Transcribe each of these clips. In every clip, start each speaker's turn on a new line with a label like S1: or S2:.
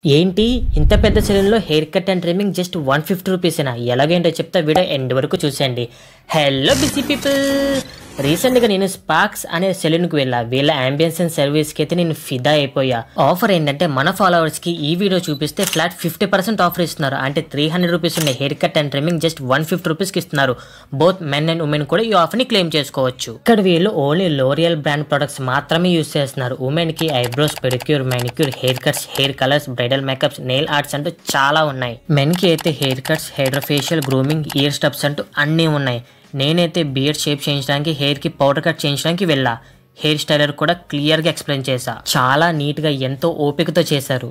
S1: ఏంటి ఇంత పెద్ద సెలూన్‌లో hair cut and trimming just 150 రూపీసేనా? ఎలాగేంటో చెప్తా, వీడియో ఎండ్ వరకు చూసేయండి. హలో బిజీ పీపుల్, రీసెంట్‌గా నేను స్పార్క్స్ అనే సెలూన్‌కి వెళ్ళా. వీళ్ళ అంబియన్స్ అండ్ సర్వీస్‌కి అయితే నేను ఫిదా అయిపోయా. ఆఫర్ ఏంటంటే మన ఫాలోవర్స్‌కి ఈ వీడియో చూపిస్తే ఫ్లాట్ 50% ఆఫర్ ఇస్తున్నారు. అంటే 300 రూపీస్ ఉండే hair cut and trimming just 150 రూపీస్కి ఇస్తున్నారు. బోత్ మెన్ అండ్ ఉమెన్ కూడా ఈ ఆఫర్ని క్లెయిమ్ చేసుకోవచ్చు. ఇక్కడ వీళ్ళు ఓన్లీ లోరియల్ బ్రాండ్ ప్రొడక్ట్స్ మాత్రమే యూస్ చేస్తున్నారు. ఉమెన్కి eyebrows, pedicure, manicure, hair cuts, hair colours, bridal makeups, nail arts అంటూ చాలా ఉన్నాయి. మెన్కి అయితే hair cuts, hair facial, grooming, ear stubs అంటూ అన్నీ ఉన్నాయి. నేనైతే బియర్డ్ షేప్ చేయించడానికి, హెయిర్కి పౌడర్ కట్ చేయించడానికి వెళ్ళా. హెయిర్ స్టైలర్ కూడా క్లియర్గా ఎక్స్ప్లెయిన్ చేశా. చాలా నీట్గా ఎంతో ఓపికతో చేశారు.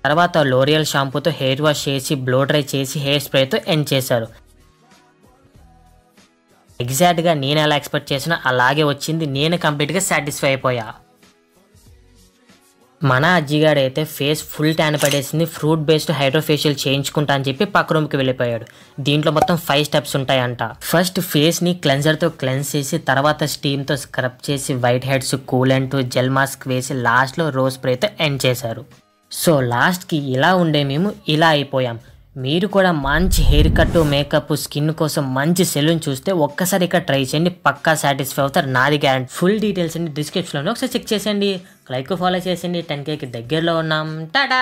S1: తర్వాత లోరియల్ షాంపూతో హెయిర్ వాష్ చేసి బ్లో డ్రై చేసి హెయిర్ స్ప్రేతో ఎండ్ చేశారు. ఎగ్జాక్ట్గా నేను ఎలా ఎక్స్పెక్ట్ చేసినా అలాగే వచ్చింది. నేను కంప్లీట్గా సాటిస్ఫై అయిపోయా. మన అజ్జిగాడు అయితే ఫేస్ ఫుల్ ట్యాన్ పడేసింది. ఫ్రూట్ బేస్డ్ హైడ్రోఫేషియల్ చేయించుకుంటా అని చెప్పి పక్క రూమ్కి వెళ్ళిపోయాడు. దీంట్లో మొత్తం 5 స్టెప్స్ ఉంటాయంట. ఫస్ట్ ఫేస్ని క్లెన్జర్తో క్లెన్స్ చేసి, తర్వాత స్టీమ్తో స్క్రబ్ చేసి, white heads, coolant, gel mask వేసి, లాస్ట్లో రోజ్ స్ప్రేతో ఎండ్ చేశారు. సో లాస్ట్కి ఇలా ఉండే మేము ఇలా అయిపోయాం. మీరు కూడా మంచి హెయిర్ కట్, మేకప్, స్కిన్ కోసం మంచి సెలూన్ చూస్తే ఒక్కసారి ఇక్కడ ట్రై చేయండి. పక్కా సాటిస్ఫై అవుతారు, నాది గ్యారెంటీ. ఫుల్ డీటెయిల్స్ అన్ని డిస్క్రిప్షన్లో ఒకసారి చెక్ చేసేయండి. లైక్ ఫాలో చేసేయండి. 10Kకి దగ్గరలో ఉన్నాం. టాటా.